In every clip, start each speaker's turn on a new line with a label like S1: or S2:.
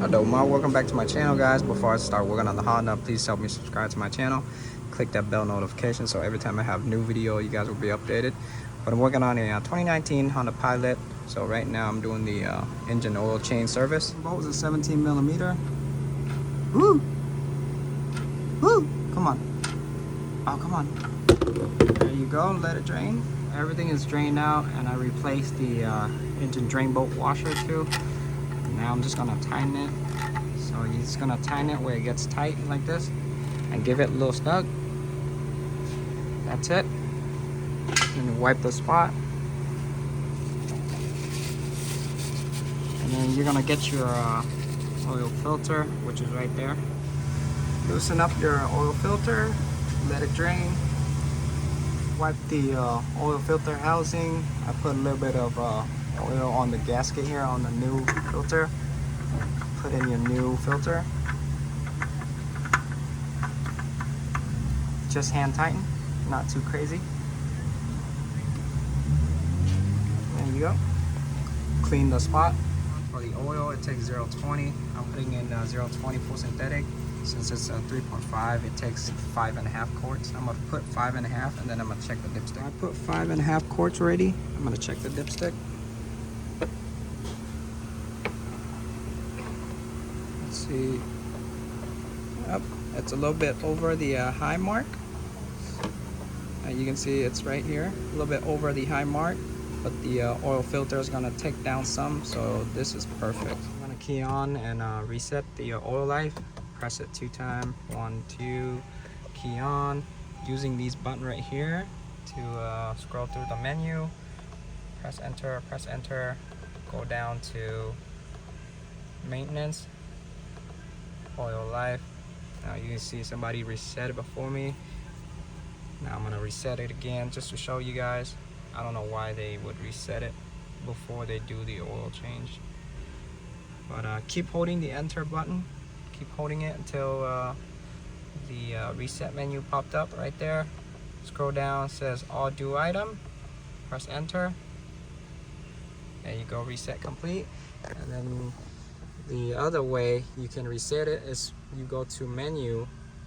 S1: Adoma, welcome back to my channel, guys. Before I start working on the Honda, please help me subscribe to my channel. Click that bell notification so every time I have new video, you guys will be updated. But I'm working on a 2019 Honda Pilot. So right now I'm doing the engine oil change service. Bolt was a 17 millimeter. Woo! Woo! Come on. Oh, come on. There you go. Let it drain. Everything is drained out, and I replaced the engine drain bolt washer too. Now I'm just gonna tighten it. So you're just gonna tighten it where it gets tight like this and give it a little snug. That's it. Then you wipe the spot. And then you're gonna get your oil filter, which is right there. Loosen up your oil filter, let it drain. Wipe the oil filter housing. I put a little bit of oil on the gasket here on the new filter. Put in your new filter. Just hand tighten, not too crazy. There you go. Clean the spot. For the oil, it takes 0.20. I'm putting in 0.20 full synthetic. Since it's a 3.5, it takes 5.5 quarts. I'm gonna put 5.5, and then I'm gonna check the dipstick. I put 5.5 quarts already. I'm gonna check the dipstick. Let's see. Yep, it's a little bit over the high mark. You can see it's right here, a little bit over the high mark, but the oil filter is gonna take down some, so this is perfect. I'm gonna key on and reset the oil life. Press it 2 times, 1, 2, key on. Using these buttons right here to scroll through the menu. Press enter, go down to maintenance, oil life. Now you can see somebody reset it before me. Now I'm gonna reset it again just to show you guys. I don't know why they would reset it before they do the oil change. But keep holding the enter button. Keep holding it until the reset menu popped up right there. Scroll down, it says all due item. Press enter. There you go, reset complete. And then the other way you can reset it is you go to menu,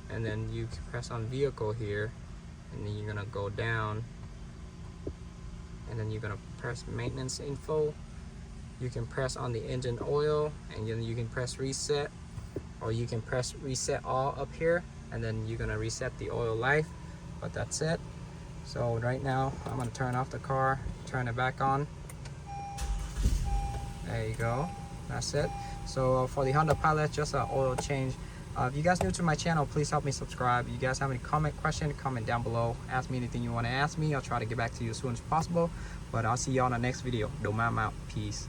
S1: and then you can press on vehicle here, and then you're gonna go down, and then you're gonna press maintenance info. You can press on the engine oil, and then you can press reset, or you can press reset all up here, and then you're gonna reset the oil life. But that's it. So right now I'm gonna turn off the car, turn it back on. There you go, that's it. So for the Honda Pilot, just an oil change. If you guys new to my channel, please help me subscribe. You guys have any question, comment down below. Ask me anything you want to ask me. I'll try to get back to you as soon as possible. But I'll see y'all in the next video. Doma, I'm out. Peace.